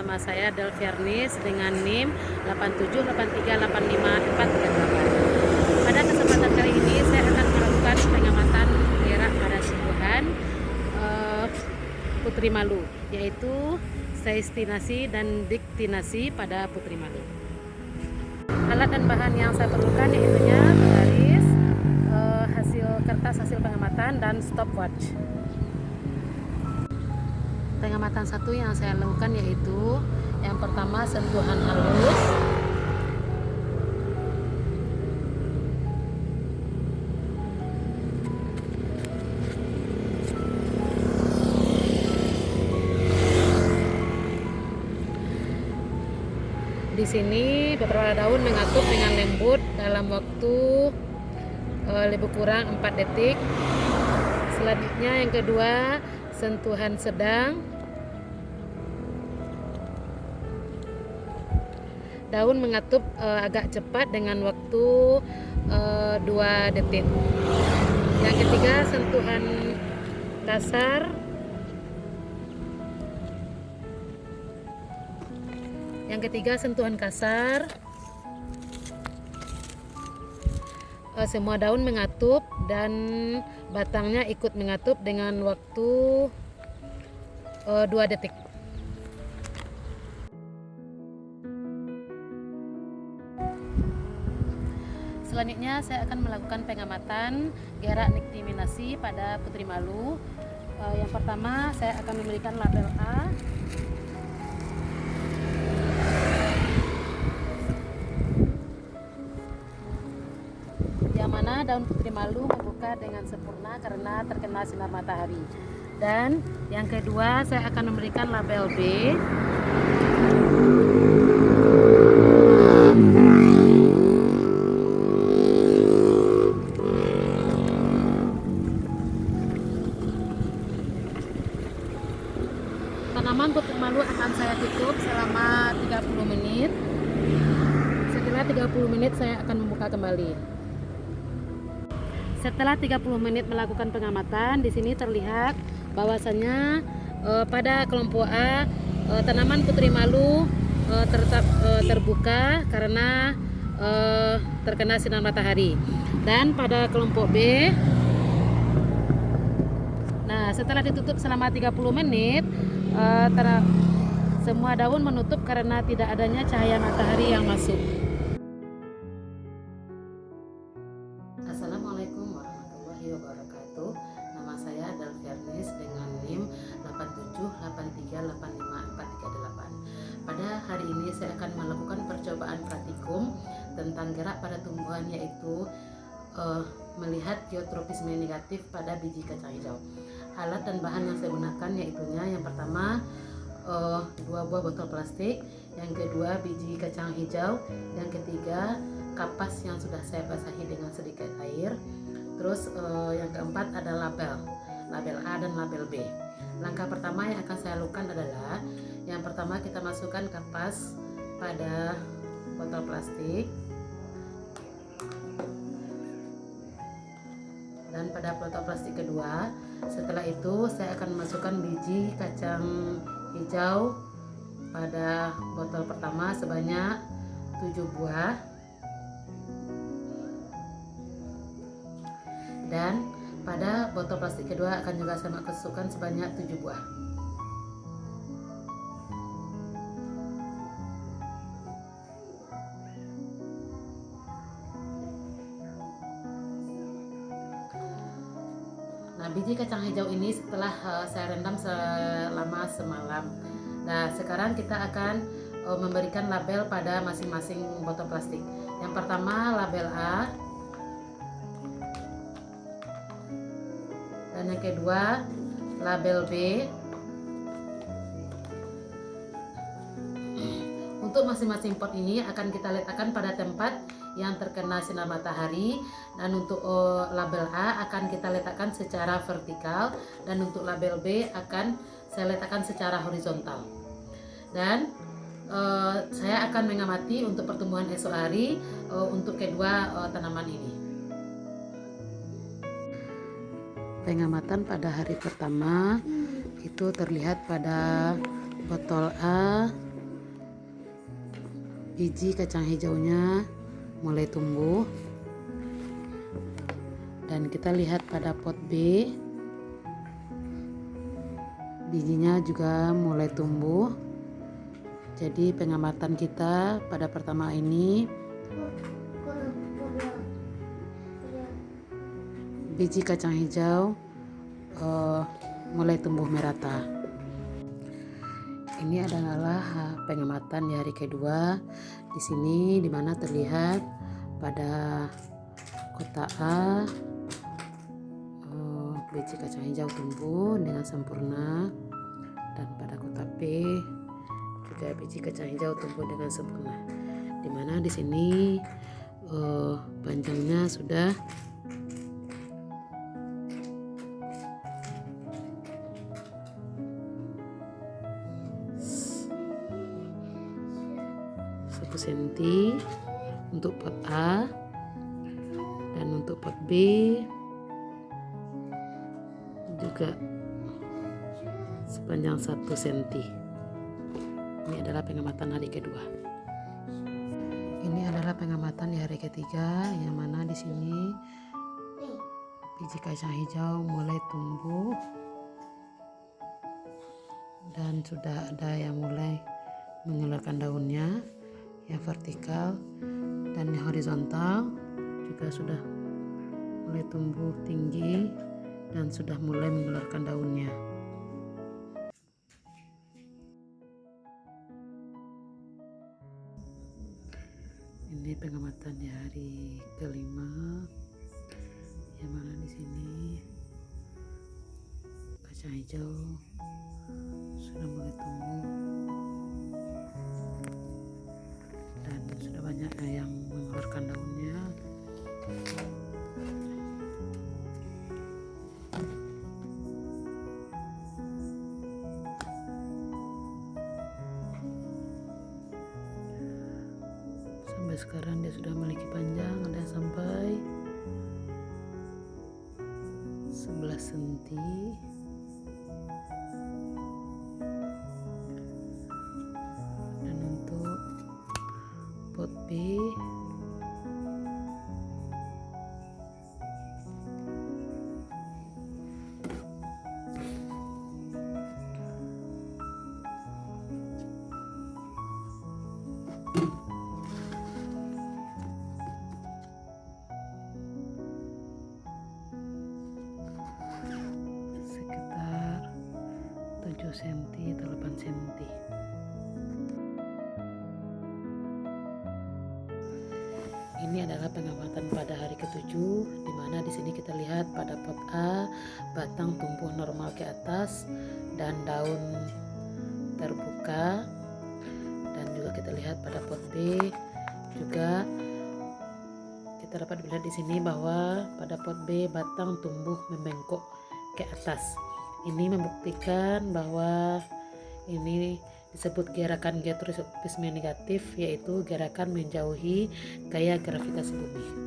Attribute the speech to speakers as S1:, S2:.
S1: Nama saya Delviarnis dengan NIM 878385438. Pada kesempatan kali ini saya akan melakukan pengamatan gerak pada tumbuhan putri malu, yaitu seistinasi dan diktinasi pada putri malu. Alat dan bahan yang saya perlukan yaitu garis, hasil pengamatan, dan stopwatch. Pengamatan satu yang saya lakukan yaitu yang pertama sentuhan halus, di sini beberapa daun mengatup dengan lembut dalam waktu lebih kurang 4 detik. Selanjutnya yang kedua sentuhan sedang, daun mengatup agak cepat dengan waktu 2 detik. Yang ketiga sentuhan kasar, semua daun mengatup dan batangnya ikut mengatup dengan waktu 2 detik. Selanjutnya saya akan melakukan pengamatan gerak diktiminasi pada putri malu. Yang pertama saya akan memberikan label A. Yang mana daun putri malu membuka dengan sempurna karena terkena sinar matahari. Dan yang kedua saya akan memberikan label B. Tanaman putri malu akan saya tutup selama 30 menit. Setelah 30 menit saya akan membuka kembali. Setelah 30 menit melakukan pengamatan, di sini terlihat bahwasannya pada kelompok A tanaman putri malu tetap terbuka karena terkena sinar matahari. Dan pada kelompok B, nah setelah ditutup selama 30 menit, semua daun menutup karena tidak adanya cahaya matahari yang masuk. Assalamualaikum warahmatullahi wabarakatuh. Nama saya Delviarnis dengan NIM 878385438. Pada hari ini saya akan melakukan percobaan praktikum tentang gerak pada tumbuhan, yaitu melihat geotropisme negatif pada biji kacang hijau. Alat dan bahan yang saya gunakan yaitu yang pertama 2 buah botol plastik, yang kedua biji kacang hijau, yang ketiga kapas yang sudah saya basahi dengan sedikit air. Terus yang keempat ada label A dan label B. Langkah pertama yang akan saya lakukan adalah yang pertama kita masukkan kapas pada botol plastik, dan pada botol plastik kedua. Setelah itu saya akan memasukkan biji kacang hijau pada botol pertama sebanyak 7 buah, dan pada botol plastik kedua akan juga saya masukkan sebanyak 7 buah. Nah, biji kacang hijau ini setelah saya rendam selama semalam. Nah, sekarang kita akan memberikan label pada masing-masing botol plastik. Yang pertama label A, dan yang kedua label B. Untuk masing-masing pot ini akan kita letakkan pada tempat yang terkena sinar matahari, dan untuk label A akan kita letakkan secara vertikal, dan untuk label B akan saya letakkan secara horizontal. Dan saya akan mengamati untuk pertumbuhan esok hari untuk kedua tanaman ini. Pengamatan pada hari pertama itu terlihat pada botol A biji kacang hijaunya mulai tumbuh, dan kita lihat pada pot B bijinya juga mulai tumbuh. Jadi pengamatan kita pada pertama ini, biji kacang hijau mulai tumbuh merata. Ini adalah pengamatan di hari kedua. Di sini dimana terlihat pada kotak A biji kacang hijau tumbuh dengan sempurna, dan pada kotak B juga biji kacang hijau tumbuh dengan sempurna. Dimana di sini panjangnya sudah senti untuk pot A, dan untuk pot B juga sepanjang 1 cm. Ini adalah pengamatan hari kedua. Ini adalah pengamatan di hari ketiga, yang mana di sini biji kacang hijau mulai tumbuh dan sudah ada yang mulai mengeluarkan daunnya yang vertikal, dan yang horizontal juga sudah mulai tumbuh tinggi dan sudah mulai mengeluarkan daunnya. Ini pengamatan di hari kelima, yang mana di sini kacang hijau sudah mulai tumbuh dan sudah banyak yang mengeluarkan daunnya. Sampai sekarang dia sudah memiliki panjang, ada sampai 11 cm. Dan untuk pot B sekitar 7 cm atau 8 cm. Ini adalah pengamatan pada hari ketujuh, di mana di sini kita lihat pada pot A batang tumbuh normal ke atas dan daun terbuka, dan juga kita lihat pada pot B juga kita dapat melihat di sini bahwa pada pot B batang tumbuh membengkok ke atas. Ini membuktikan bahwa ini disebut gerakan geotropisme negatif, yaitu gerakan menjauhi gaya gravitasi bumi.